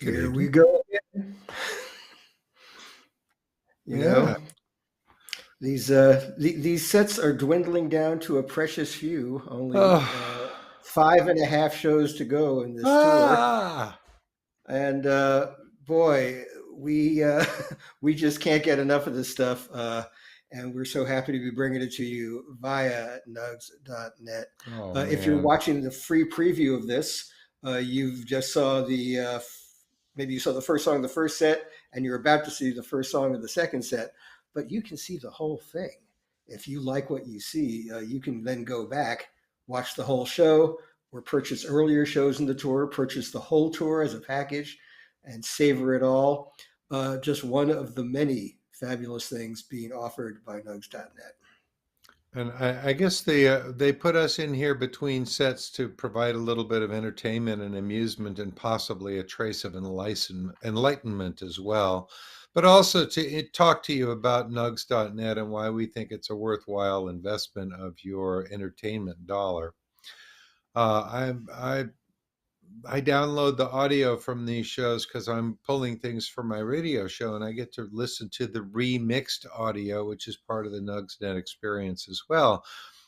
Here we Good. go again. You Yeah. know, these sets are dwindling down to a precious few. Only Oh. 5.5 shows to go in this tour, Ah. and boy, we we just can't get enough of this stuff. And we're so happy to be bringing it to you via nugs.net. Oh If you're man. watching the free preview of this, you've just saw maybe you saw the first song of the first set, and you're about to see the first song of the second set, but you can see the whole thing. If you like what you see, you can then go back, watch the whole show, or purchase earlier shows in the tour, purchase the whole tour as a package, and savor it all. Just one of the many fabulous things being offered by Nugs.net. And I guess they put us in here between sets to provide a little bit of entertainment and amusement and possibly a trace of enlightenment as well, but also to talk to you about nugs.net and why we think it's a worthwhile investment of your entertainment dollar. I download the audio from these shows because I'm pulling things from my radio show, and I get to listen to the remixed audio, which is part of the Nugsnet experience as well.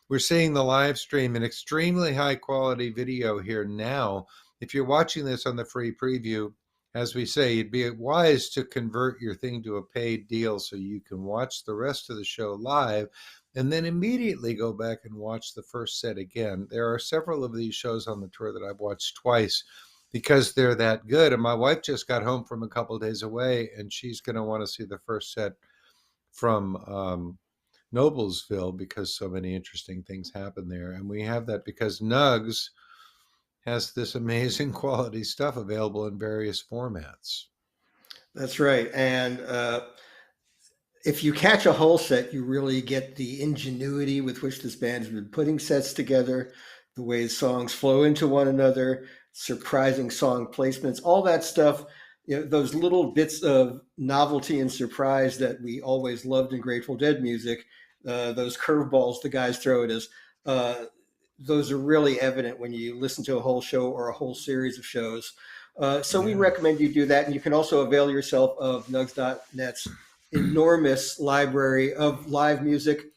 We're seeing the live stream in extremely high quality video here now. If you're watching this on the free preview, as we say, it'd be wise to convert your thing to a paid deal so you can watch the rest of the show live and then immediately go back and watch the first set again. There are several of these shows on the tour that I've watched twice because they're that good. And my wife just got home from a couple of days away, and she's going to want to see the first set from Noblesville because so many interesting things happen there. And we have that because Nugs has this amazing quality stuff available in various formats. That's right. And if you catch a whole set, you really get the ingenuity with which this band has been putting sets together, the way songs flow into one another, surprising song placements, all that stuff. Those little bits of novelty and surprise that we always loved in Grateful Dead music, those curveballs the guys throw at us, those are really evident when you listen to a whole show or a whole series of shows. So we Yeah. recommend you do that. And you can also avail yourself of Nugs.net's enormous library of live music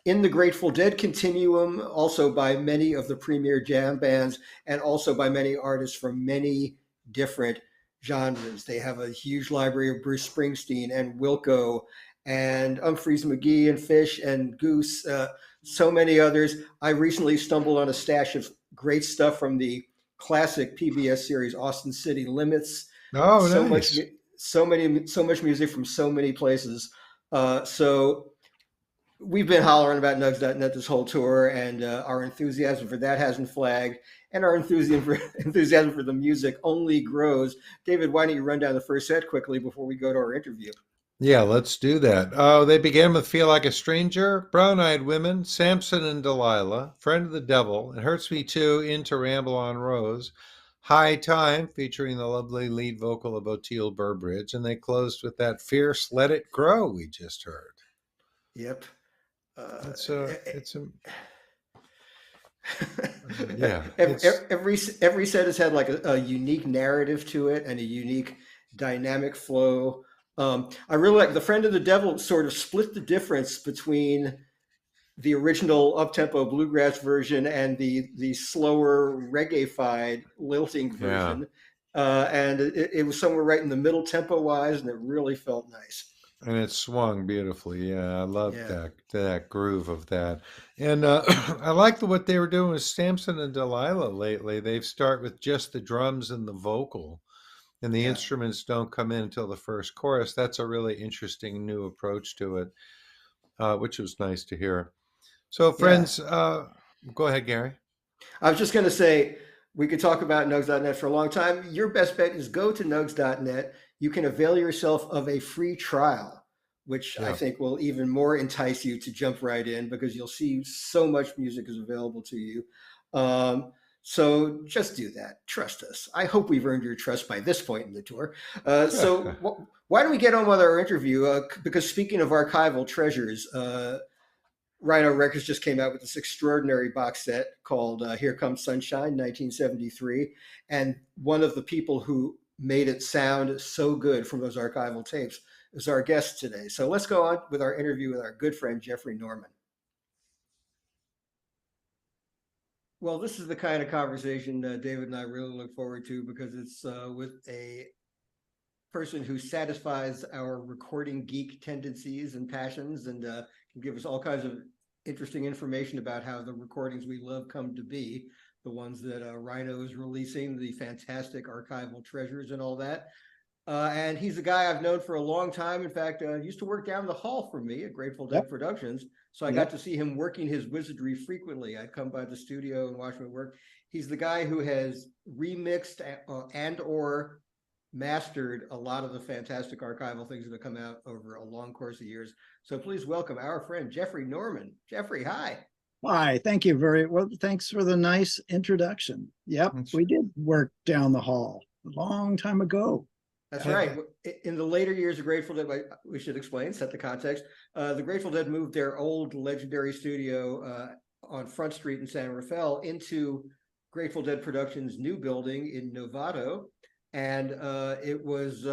in the Grateful Dead continuum, also by many of the premier jam bands, and also by many artists from many different genres. They have a huge library of Bruce Springsteen and Wilco and Humphreys McGee and Fish and Goose, so many others. I recently stumbled on a stash of great stuff from the classic PBS series Austin City Limits. Oh, So much, nice. so much music from so many places. So we've been hollering about Nugs.net this whole tour, and our enthusiasm for that hasn't flagged, and our enthusiasm for the music only grows. David, why don't you run down the first set quickly before we go to our interview? Yeah, let's do that. Oh, they began with Feel Like a Stranger, Brown Eyed Women, Samson and Delilah, Friend of the Devil, It Hurts Me Too, Into Ramble on Rose, High Time, featuring the lovely lead vocal of Ottilie Burbridge, and they closed with that fierce Let It Grow we just heard. Yep. Uh, It's a yeah, it's every set has had like a unique narrative to it and a unique dynamic flow. I really like the Friend of the Devil sort of split the difference between the original up-tempo bluegrass version and the slower reggae-fied lilting yeah. version, and it was somewhere right in the middle tempo-wise, and it really felt nice. And it swung beautifully. Yeah, I love Yeah, that groove of that. And I like what they were doing with Samson and Delilah lately. They start with just the drums and the vocal, and the yeah, instruments don't come in until the first chorus. That's a really interesting new approach to it, which was nice to hear. So, yeah. friends, go ahead, Gary. I was just going to say, we could talk about Nugs.net for a long time. Your best bet is go to Nugs.net. You can avail yourself of a free trial, which I Yeah. think will even more entice you to jump right in because you'll see so much music is available to you. So just do that. Trust us. I hope we've earned your trust by this point in the tour. Why don't we get on with our interview? Because speaking of archival treasures, Rhino Records just came out with this extraordinary box set called Here Comes Sunshine, 1973. And one of the people who made it sound so good from those archival tapes, is our guest today. So let's go on with our interview with our good friend Jeffrey Norman. Well, this is the kind of conversation David and I really look forward to, because it's with a person who satisfies our recording geek tendencies and passions, and can give us all kinds of interesting information about how the recordings we love come to be, the ones that Rhino is releasing, the fantastic archival treasures and all that. And he's a guy I've known for a long time. In fact, used to work down the hall from me at Grateful Dead Yep. Productions. So I Yep. got to see him working his wizardry frequently. I'd come by the studio and watch him work. He's the guy who has remixed and or mastered a lot of the fantastic archival things that have come out over a long course of years. So please welcome our friend Jeffrey Norman. Jeffrey, hi. Hi, thank you very well. Thanks for the nice introduction. Yep, we did work down the hall a long time ago. That's right. In the later years of Grateful Dead, we should explain, set the context. The Grateful Dead moved their old legendary studio on Front Street in San Rafael into Grateful Dead Productions' new building in Novato. And it was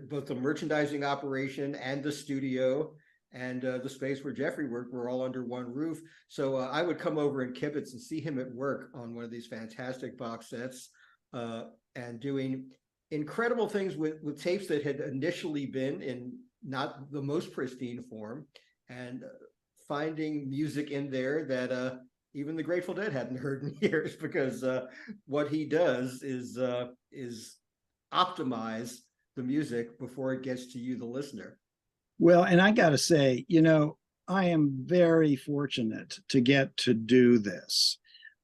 both the merchandising operation and the studio and the space where Jeffrey worked were all under one roof. So I would come over and kibitz and see him at work on one of these fantastic box sets and doing incredible things with tapes that had initially been in not the most pristine form, and finding music in there that even the Grateful Dead hadn't heard in years, because what he does is optimize the music before it gets to you, the listener. Well, and I got to say, I am very fortunate to get to do this.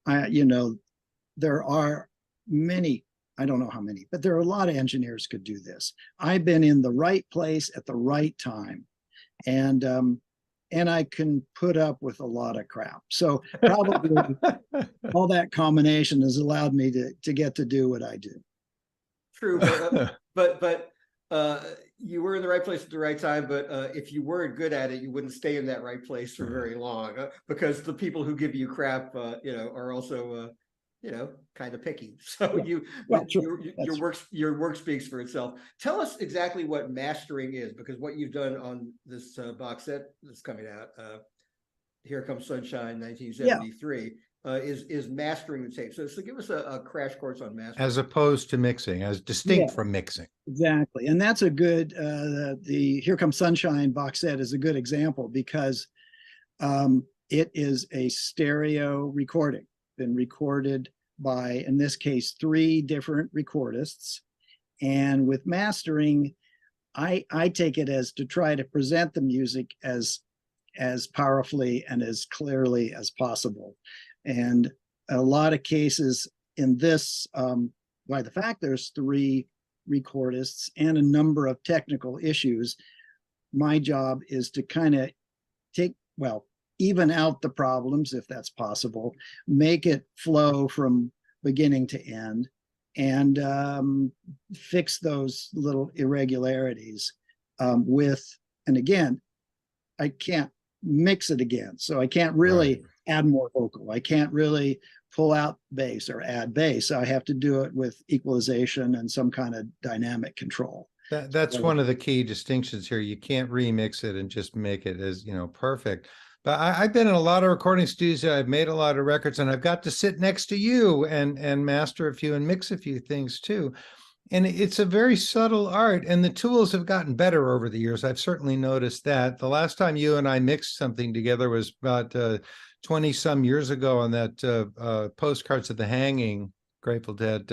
There are many, I don't know how many, but there are a lot of engineers could do this. I've been in the right place at the right time, and I can put up with a lot of crap. So probably all that combination has allowed me to get to do what I do. True, but you were in the right place at the right time. But if you weren't good at it, you wouldn't stay in that right place for very long, because the people who give you crap, are also kind of picky. So your work speaks for itself. Tell us exactly what mastering is, because what you've done on this box set that's coming out, Here Comes Sunshine, 1973, is mastering the tape. So give us a crash course on mastering, as opposed to mixing, as distinct from mixing. Exactly, and that's a good. The Here Comes Sunshine box set is a good example, because it is a stereo recording. Been recorded by, in this case, 3 different recordists. And with mastering, I take it as to try to present the music as powerfully and as clearly as possible. And a lot of cases in this, by the fact there's 3 recordists and a number of technical issues, my job is to kind of even out the problems, if that's possible, make it flow from beginning to end, and fix those little irregularities and again, I can't mix it again. So I can't really add more vocal. I can't really pull out bass or add bass. I have to do it with equalization and some kind of dynamic control. That's one of the key distinctions here. You can't remix it and just make it as, perfect. But I've been in a lot of recording studios. I've made a lot of records, and I've got to sit next to you and master a few and mix a few things too. And it's a very subtle art, and the tools have gotten better over the years. I've certainly noticed that. The last time you and I mixed something together was about 20 some years ago on that Postcards of the Hanging, Grateful Dead,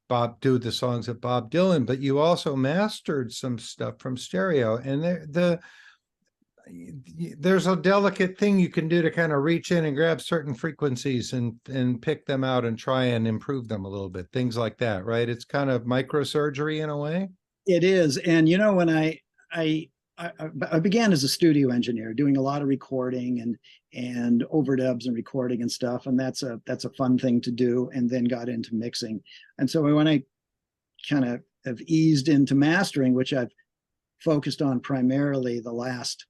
Bob do the songs of Bob Dylan, but you also mastered some stuff from stereo, and there's a delicate thing you can do to kind of reach in and grab certain frequencies and pick them out and try and improve them a little bit, things like that, right? It's kind of microsurgery in a way. It is. And when I began as a studio engineer, doing a lot of recording and overdubs and recording and stuff, and that's a fun thing to do, and then got into mixing. And so when I kind of have eased into mastering, which I've focused on primarily the last,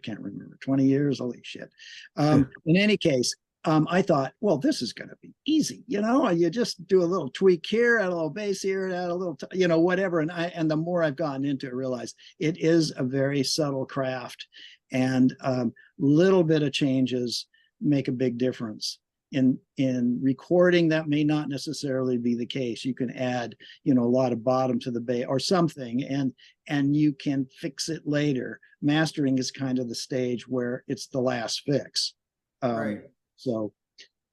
can't remember, 20 years, holy shit. In any case, I thought, well, this is going to be easy. You just do a little tweak here, add a little bass here, add a little, whatever. And the more I've gotten into it, I realize it is a very subtle craft, and little bit of changes make a big difference. In recording, that may not necessarily be the case. You can add, a lot of bottom to the bass or something, and you can fix it later. Mastering is kind of the stage where it's the last fix. Right. So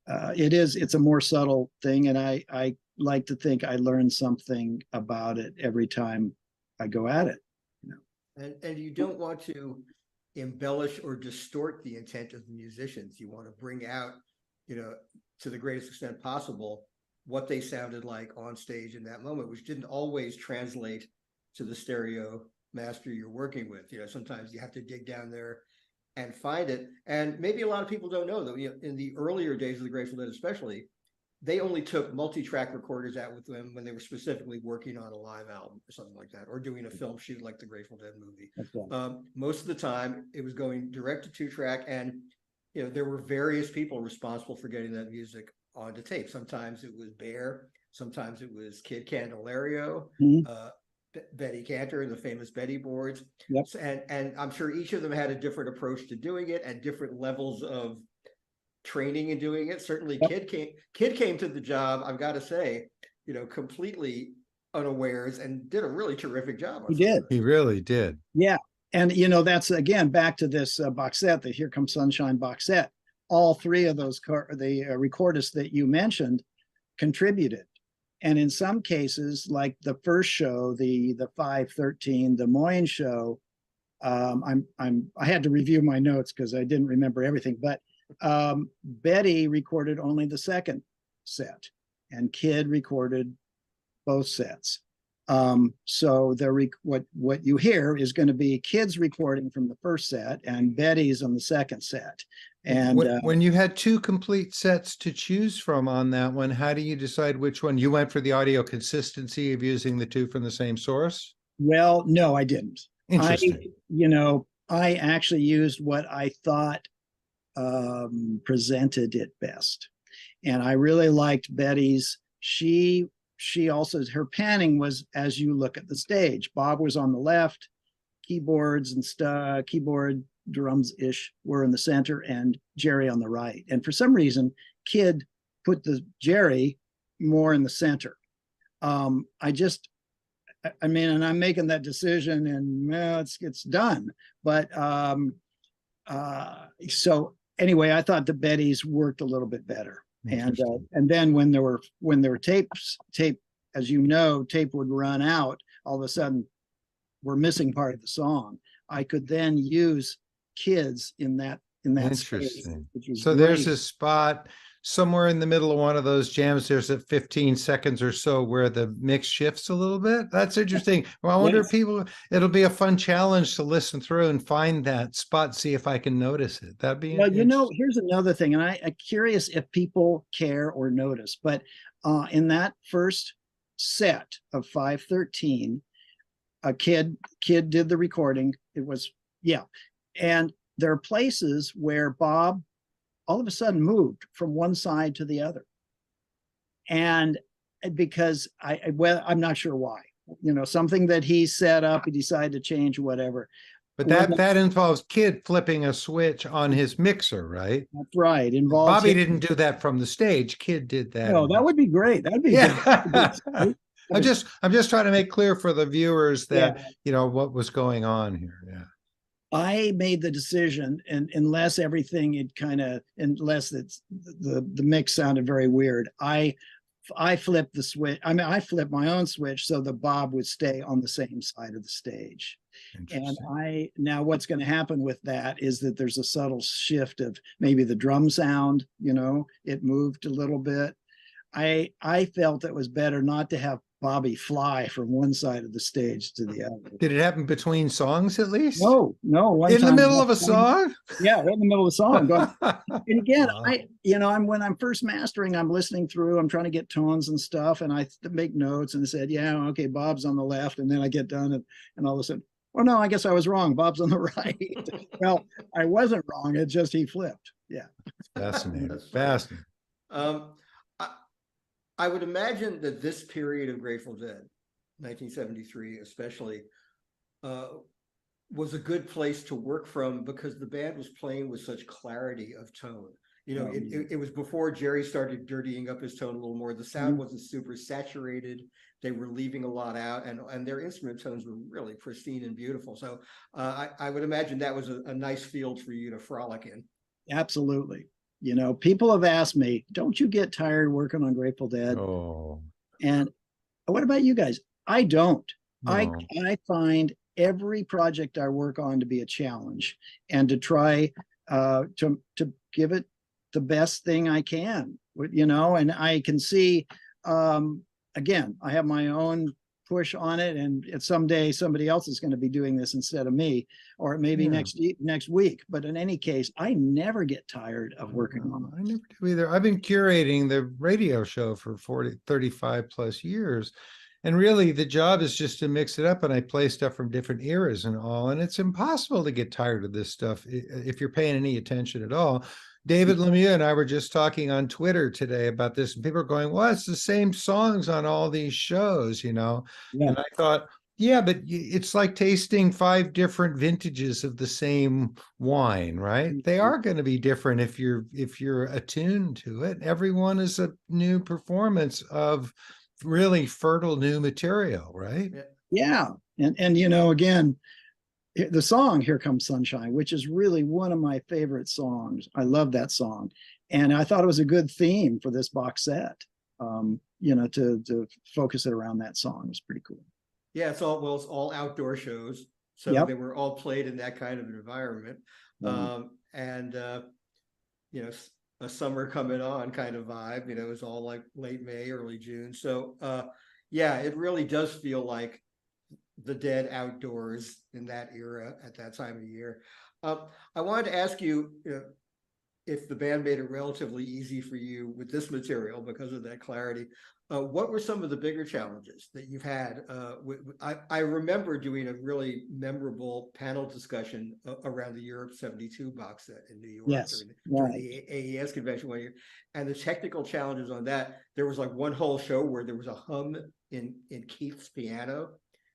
it's a more subtle thing, and I like to think I learn something about it every time I go at it. And you don't want to embellish or distort the intent of the musicians. You want to bring out, to the greatest extent possible, what they sounded like on stage in that moment, which didn't always translate to the stereo master you're working with. Sometimes you have to dig down there and find it. And maybe a lot of people don't know that, in the earlier days of the Grateful Dead, especially, they only took multi-track recorders out with them when they were specifically working on a live album or something like that, or doing a film shoot like the Grateful Dead movie. Right. Most of the time, it was going direct to 2-track, and there were various people responsible for getting that music onto tape. Sometimes it was Bear, sometimes it was Kid Candelario, Betty Cantor and the famous Betty boards. Yep. And I'm sure each of them had a different approach to doing it and different levels of training in doing it. Certainly Kid came to the job, I've got to say, completely unawares, and did a really terrific job. He did. He really did. Yeah. And, that's, again, back to this box set, the Here Comes Sunshine box set. All three of those, the recordists that you mentioned, contributed. And in some cases, like the first show, the 513 Des Moines show, I had to review my notes because I didn't remember everything, but Betty recorded only the second set, and Kid recorded both sets. So what you hear is going to be Kid's recording from the first set and Betty's on the second set. And when you had two complete sets to choose from on that one, how do you decide which one? You went for the audio consistency of using the two from the same source? Well, no, I didn't. Interesting. I actually used what I thought presented it best. And I really liked Betty's. She also, her panning was as you look at the stage. Bob was on the left, keyboards and stuff, keyboard drums-ish were in the center, and Jerry on the right. And for some reason, Kid put the Jerry more in the center. And I'm making that decision, and it's done. But so anyway, I thought the Betty's worked a little bit better. And then when there were tape, as you know, tape would run out. All of a sudden, we're missing part of the song. I could then use Kids in that Interesting. Space, so great. There's a spot somewhere in the middle of one of those jams. There's a 15 seconds or so where the mix shifts a little bit. That's interesting. Well, I wonder if it'll be a fun challenge to listen through and find that spot, see if I can notice it. That'd be here's another thing, and I'm curious if people care or notice, but in that first set of 513, a kid did the recording. It was, and there are places where Bob all of a sudden moved from one side to the other. And because I'm not sure why, something that he set up, he decided to change, whatever. But that involves Kid flipping a switch on his mixer, right? That's right. Involves Bobby didn't do that from the stage. Kid did that. No, that would be great. That'd be good. I'm just trying to make clear for the viewers that what was going on here. Yeah. I made the decision, and unless unless it's the mix sounded very weird, I flipped the switch. I flipped my own switch so that Bob would stay on the same side of the stage. And now what's going to happen with that is that there's a subtle shift of maybe the drum sound, it moved a little bit. I felt it was better not to have Bobby fly from one side of the stage to the other. Did it happen between songs at least? No. In the middle of a song? Yeah, right in the middle of the song. And again, when I'm first mastering, I'm listening through, I'm trying to get tones and stuff, and I make notes and said, okay, Bob's on the left, and then I get done, and all of a sudden, no, I guess I was wrong. Bob's on the right. Well, I wasn't wrong. It's just he flipped. Yeah. Fascinating. That's funny. Fascinating. Um, I, I would imagine that this period of Grateful Dead, 1973 especially, uh, was a good place to work from because the band was playing with such clarity of tone. You know, it was before Jerry started dirtying up his tone a little more. The sound wasn't super saturated. They were leaving a lot out, and their instrument tones were really pristine and beautiful. So I would imagine that was a nice field for you to frolic in. Absolutely. You know, people have asked me, don't you get tired working on Grateful Dead? Oh, And what about you guys? I don't. I no. I find every project I work on to be a challenge and to try to give it the best thing I can. You know, and I can see again, I have my own push on it, and it's someday somebody else is going to be doing this instead of me, or maybe Yeah. next week. But in any case, I never get tired of working on I it. never do either. I've been curating the radio show for 35 plus years. And really, the job is just to mix it up. And I play stuff from different eras and all. And it's impossible to get tired of this stuff if you're paying any attention at all. David Lemieux and I were just talking on Twitter today about this. And people are going, well, it's the same songs on all these shows, you know? Yeah. And I thought, yeah, but it's like tasting 5 different vintages of the same wine, right? They are going to be different if you're attuned to it. Everyone is a new performance of really fertile new material, right? Yeah. And you know, again, the song Here Comes Sunshine, which is really one of my favorite songs. I love that song. And I thought it was a good theme for this box set. You know, to focus it around that song was pretty cool. Yeah, it's all outdoor shows, so Yep. they were all played in that kind of environment, and you know, a summer coming on kind of vibe. You know, it was all like late May, early June. So yeah, it really does feel like the Dead outdoors in that era at that time of year. I wanted to ask you, if the band made it relatively easy for you with this material because of that clarity. What were some of the bigger challenges that you've had? I remember doing a really memorable panel discussion around the Europe 72 box set in New York Yes. during the AES convention one year. And the technical challenges on that, there was like one whole show where there was a hum in Keith's piano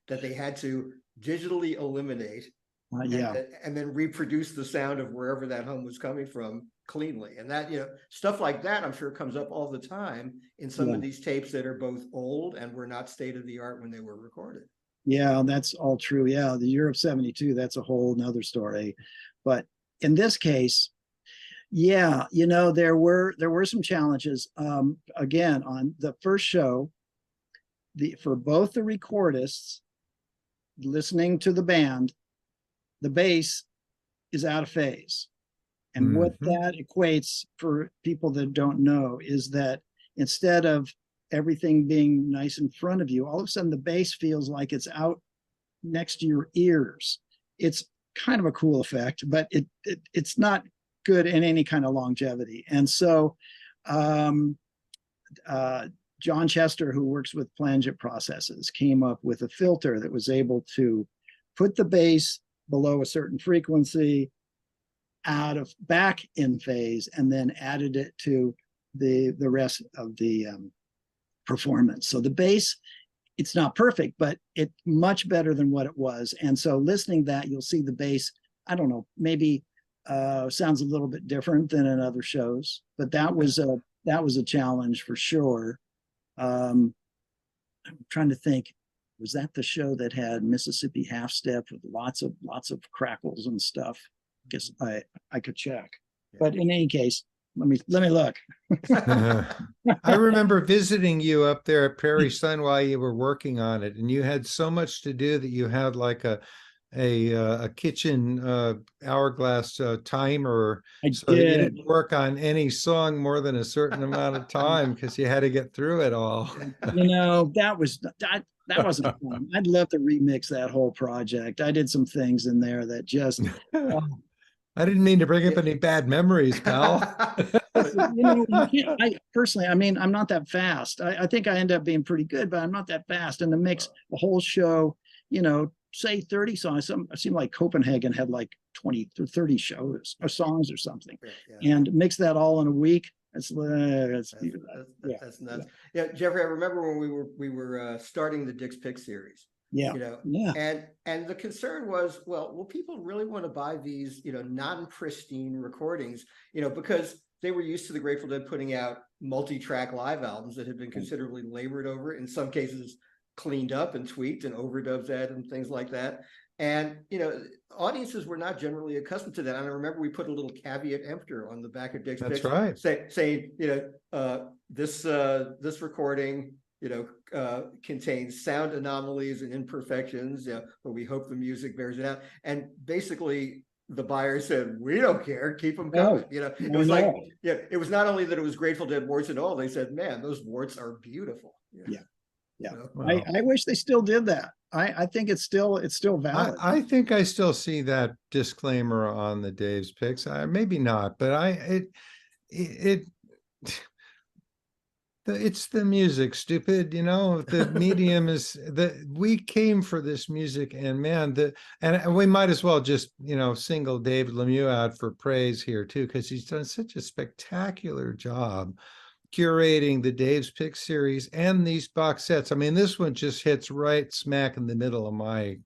that they had to digitally eliminate and then reproduce the sound of wherever that hum was coming from cleanly. And that, stuff like that, I'm sure comes up all the time in some of these tapes that are both old and were not state of the art when they were recorded. Yeah, that's all true. Yeah, the Europe 72, that's a whole nother story. But in this case, yeah, there were some challenges. Again, on the first show, for both the recordists listening to the band, the bass is out of phase. And what that equates, for people that don't know, is that instead of everything being nice in front of you, all of a sudden the bass feels like it's out next to your ears. It's kind of a cool effect, but it's not good in any kind of longevity. And so John Chester, who works with plangent processes, came up with a filter that was able to put the bass below a certain frequency, back in phase, and then added it to the rest of the performance. So the bass, it's not perfect, but it's much better than what it was. And so listening to that, you'll see the bass, I don't know, maybe sounds a little bit different than in other shows, but that was a challenge for sure. I'm trying to think, was that the show that had Mississippi Half Step with lots of crackles and stuff? Guess I could check, but in any case, let me look. I remember visiting you up there at Prairie Sun while you were working on it, and you had so much to do that you had like a kitchen hourglass timer, so that you didn't work on any song more than a certain amount of time because you had to get through it all. That wasn't fun. I'd love to remix that whole project. I did some things in there that just I didn't mean to bring up any bad memories, pal. I personally, I'm not that fast. I think I end up being pretty good, but I'm not that fast. And to mix the whole show, say 30 songs. It seemed like Copenhagen had like 20 to 30 shows or songs or something, Yeah. and mix that all in a week. That's That's nuts. Yeah, Jeffrey, I remember when we were starting the Dick's Pick series. Yeah. You know, Yeah. and the concern was, well, will people really want to buy these, you know, non-pristine recordings, you know, because they were used to the Grateful Dead putting out multi-track live albums that had been considerably labored over, in some cases cleaned up and tweaked and overdubs added and things like that. And, you know, audiences were not generally accustomed to that. And I remember we put a little caveat emptor on the back of Dick's That's Picks, right. saying, you know, this recording, you know, contains sound anomalies and imperfections, but we hope the music bears it out. And basically, the buyer said, "We don't care, keep them coming." You know, it was like, yeah, it was not only that it was Grateful Dead warts and all. They said, "Man, those warts are beautiful." Yeah. Yeah. Well, I wish they still did that. I think it's still valid. I think I still see that disclaimer on the Dave's Picks. Maybe not, but it's the music, stupid. You know, the medium is we came for this music, and man, and we might as well just, you know, single David Lemieux out for praise here too, because he's done such a spectacular job curating the Dave's Pick series and these box sets. I mean, this one just hits right smack in the middle of my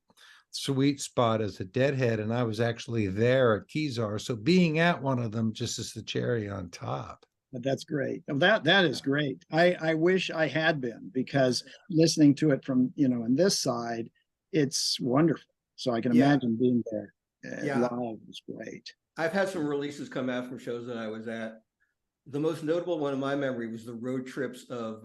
sweet spot as a Deadhead, and I was actually there at Kezar, so being at one of them just is the cherry on top. But that's great. That is great. I wish I had been, because listening to it from, you know, on this side, it's wonderful. So I can imagine being there live is great. I've had some releases come out from shows that I was at. The most notable one in my memory was the road trips of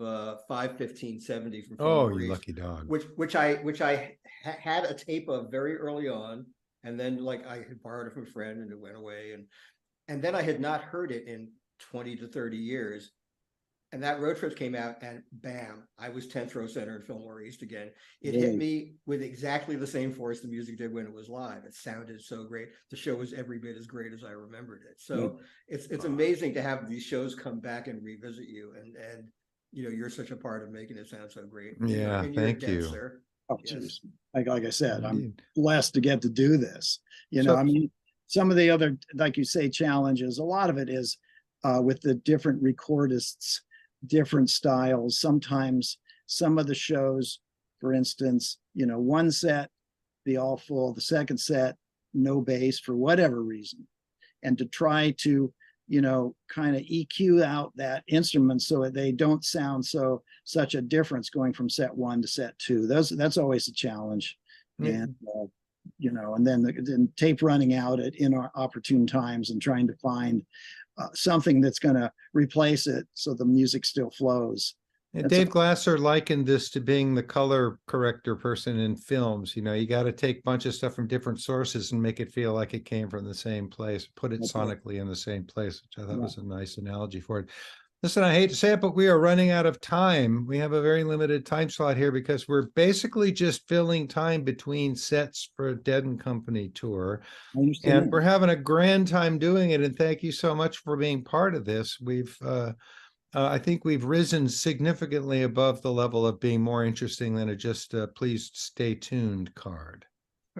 5/15/70 from Oh, you lucky dog. which I had a tape of very early on, and then like I had borrowed it from a friend and it went away, and then I had not heard it in 20 to 30 years. And that road trip came out, and bam, I was 10th row center in Fillmore East again. It hit me with exactly the same force the music did when it was live. It sounded so great. The show was every bit as great as I remembered it. So it's amazing to have these shows come back and revisit you, and you know, you're such a part of making it sound so great. Yeah, thank you, sir. Oh, yes. Like I said, I'm blessed to get to do this. You know, I mean, some of the other, like you say, challenges, a lot of it is with the different recordists, different styles. Sometimes some of the shows, for instance, you know, one set be all full, the second set no bass for whatever reason, and to try to, you know, kind of EQ out that instrument so they don't sound such a difference going from set one to set two. That's always a challenge. And you know, and then tape running out at inopportune times and trying to find something that's going to replace it so the music still flows. And Dave Glasser likened this to being the color corrector person in films. You know, you got to take a bunch of stuff from different sources and make it feel like it came from the same place, put it sonically in the same place, which I thought was a nice analogy for it. Listen, I hate to say it, but we are running out of time. We have a very limited time slot here because we're basically just filling time between sets for a Dead and Company tour. And we're having a grand time doing it. And thank you so much for being part of this. I think we've risen significantly above the level of being more interesting than a just please stay tuned card.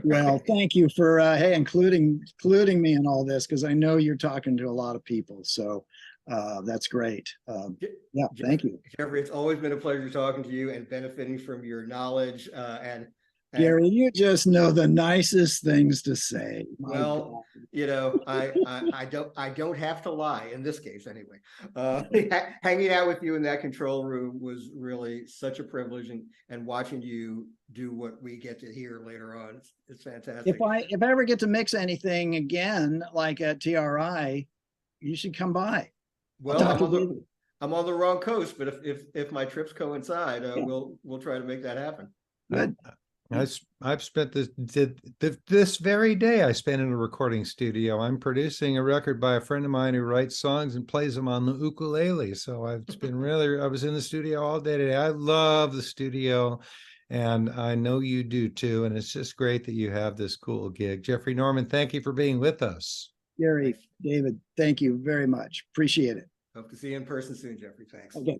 Well, thank you for including me in all this, because I know you're talking to a lot of people. So that's great. Yeah, thank you. Jeffrey, it's always been a pleasure talking to you and benefiting from your knowledge and Gary, you just know the nicest things to say. Well, you know, I don't have to lie in this case anyway. Hanging out with you in that control room was really such a privilege, and watching you do what we get to hear later on, it's fantastic. If I ever get to mix anything again, like at TRI, you should come by. Well, I'm on the wrong coast, but if my trips coincide, we'll try to make that happen. Good. I've spent this very day I spent in a recording studio. I'm producing a record by a friend of mine who writes songs and plays them on the ukulele. So it's been I was in the studio all day today. I love the studio, and I know you do too. And it's just great that you have this cool gig. Jeffrey Norman, thank you for being with us. Gary, David, thank you very much. Appreciate it. Hope to see you in person soon, Jeffrey. Thanks. Okay.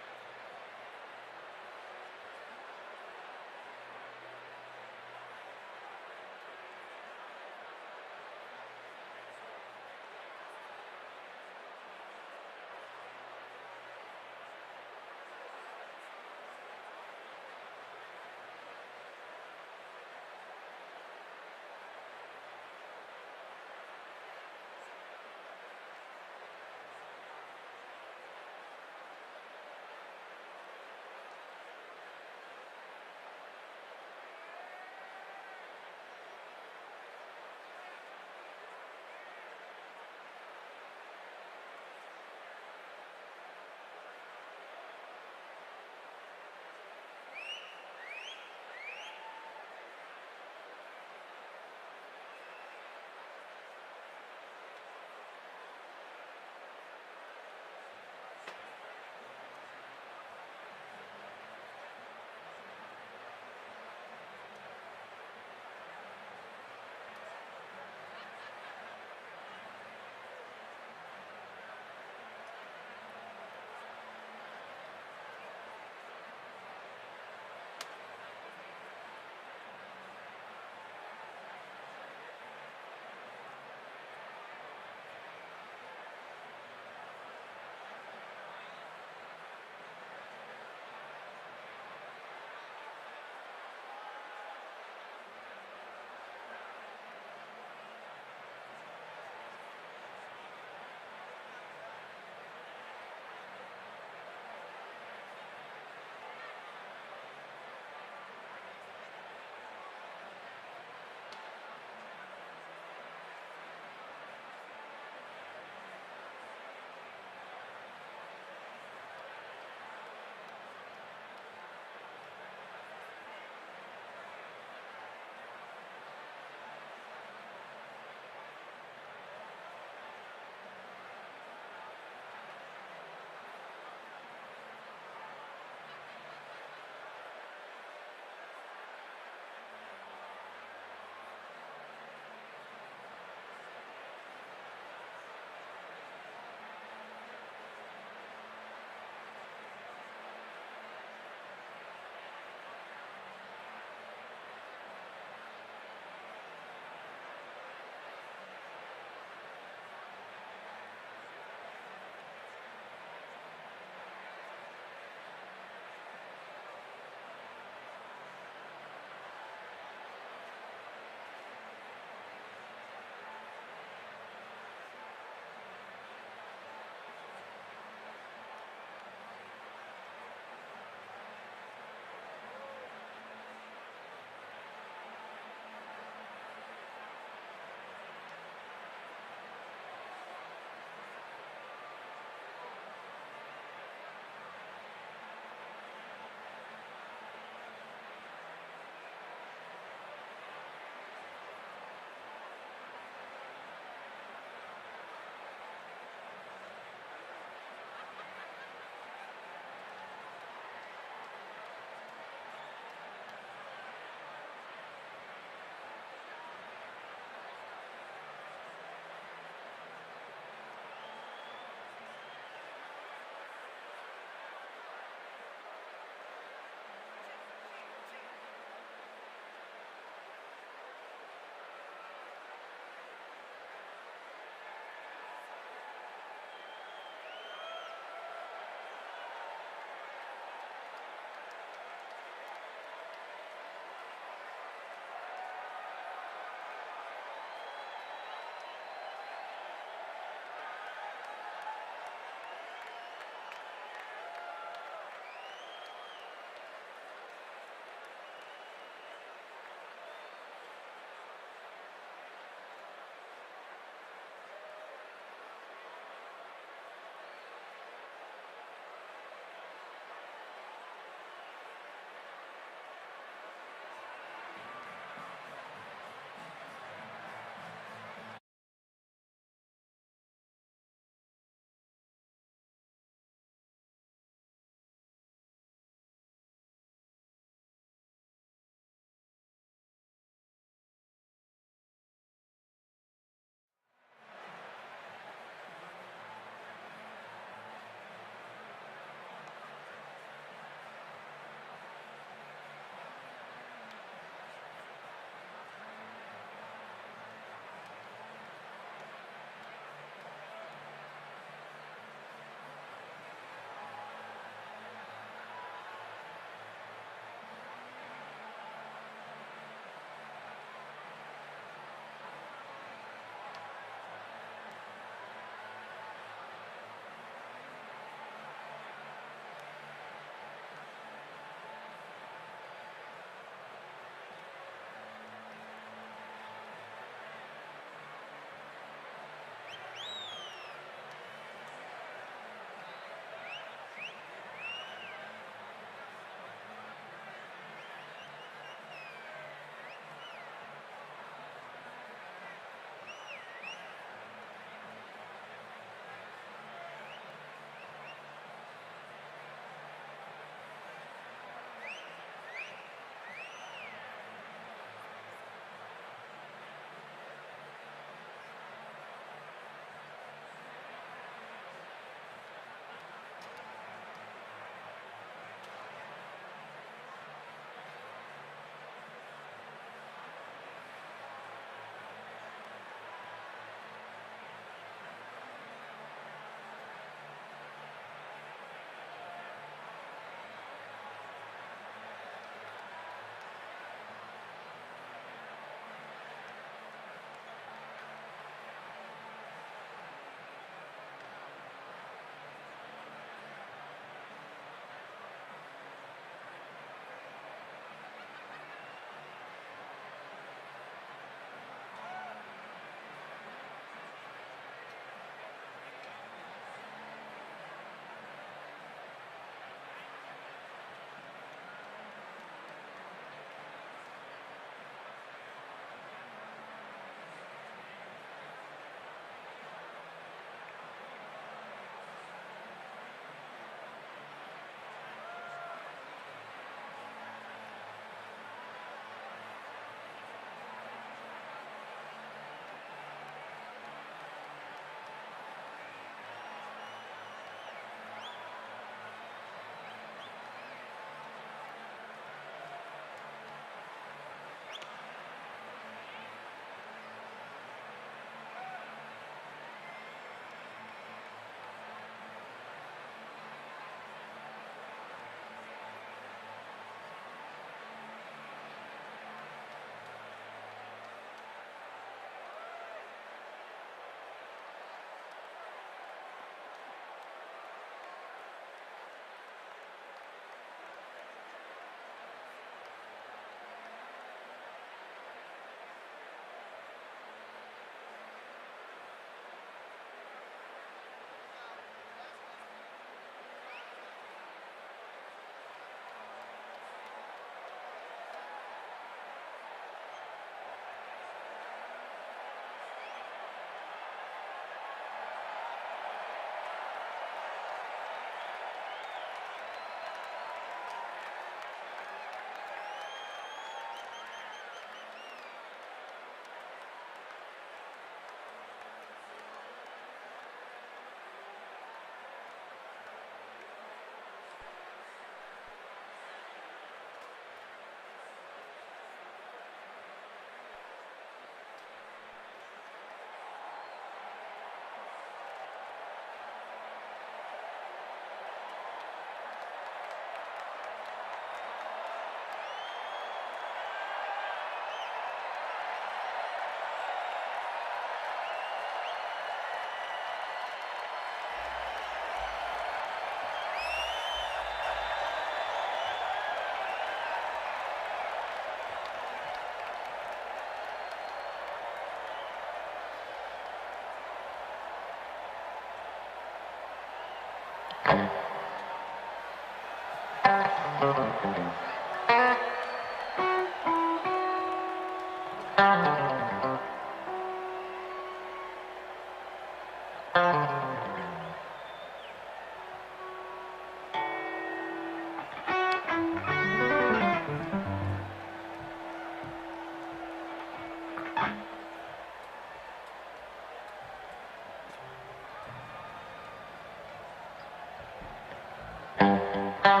There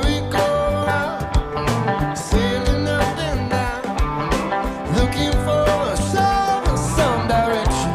we go, sailing up and down, looking for a soul in some direction.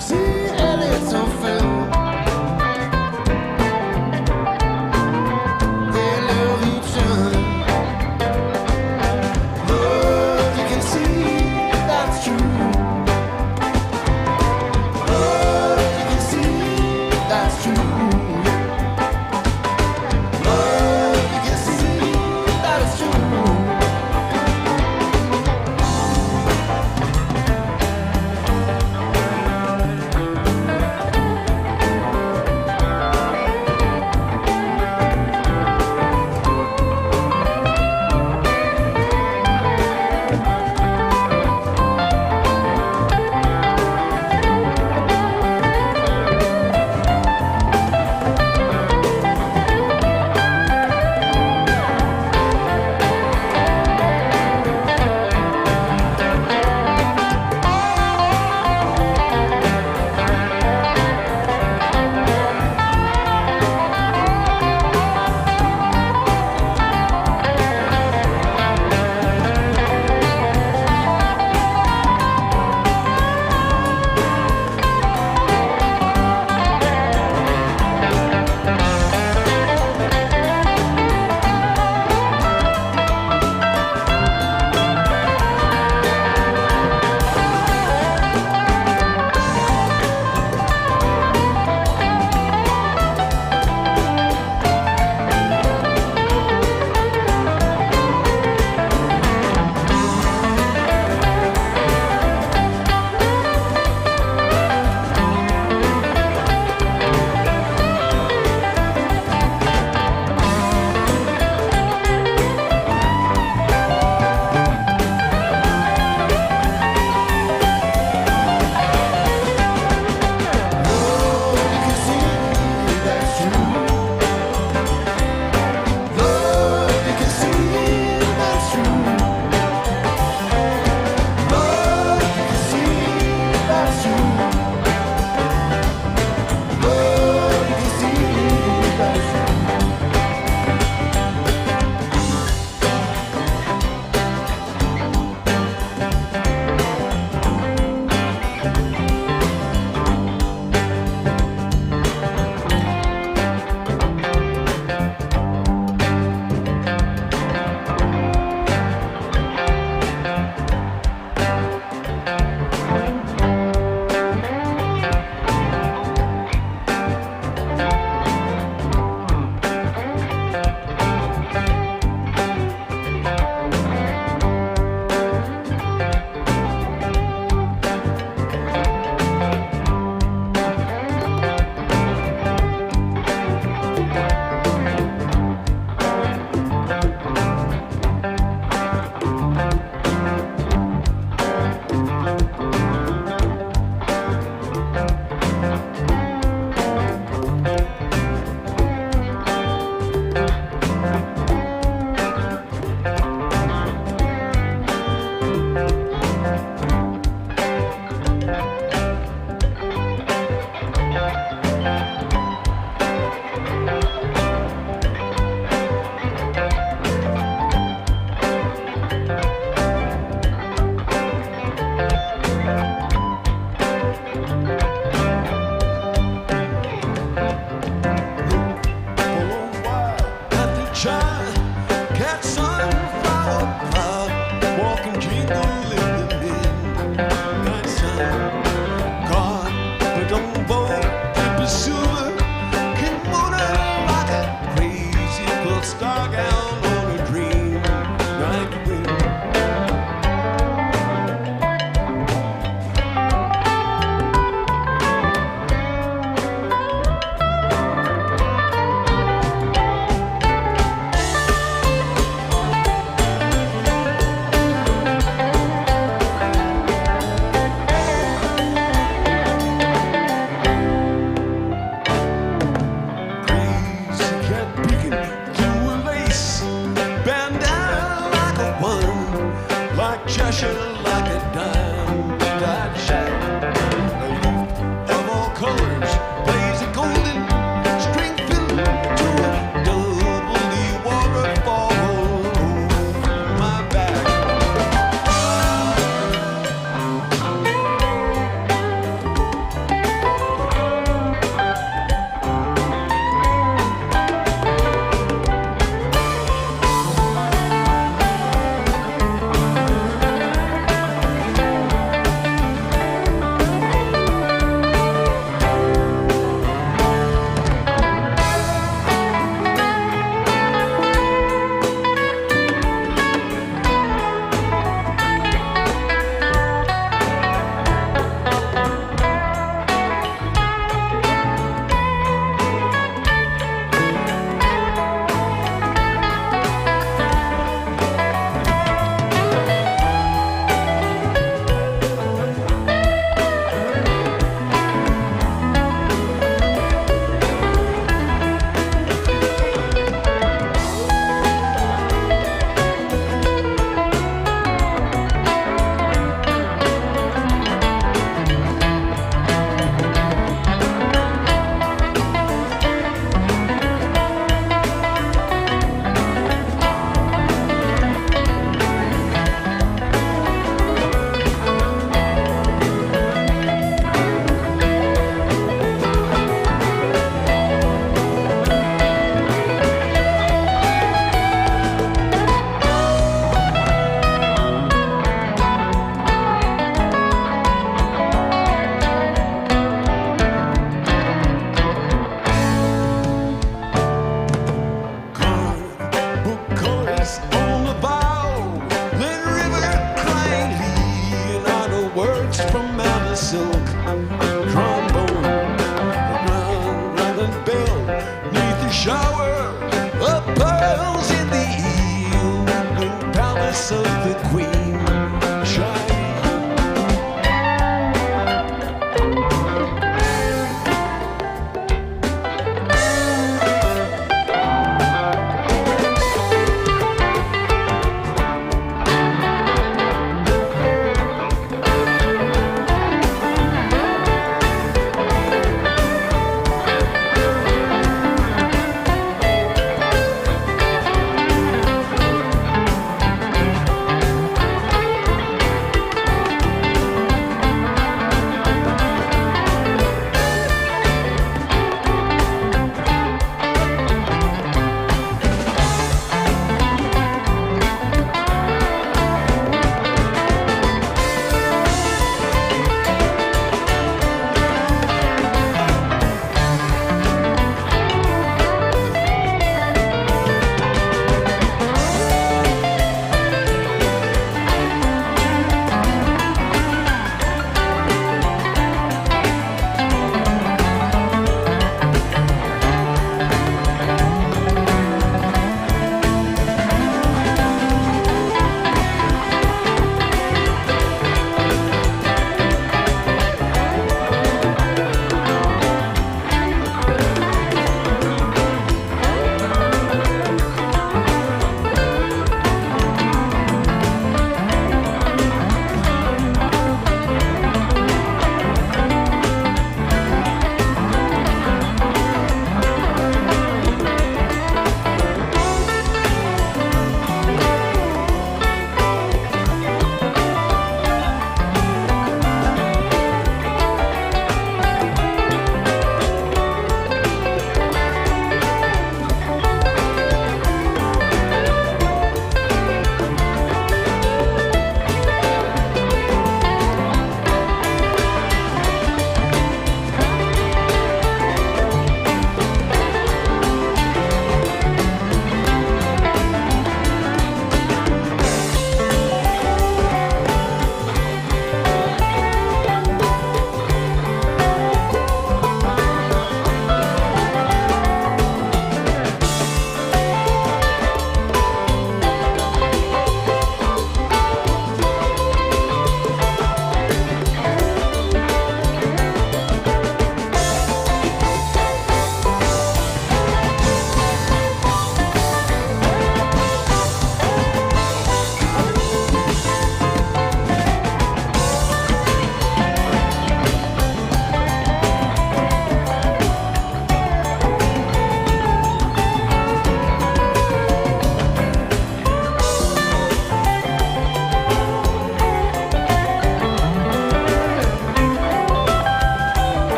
See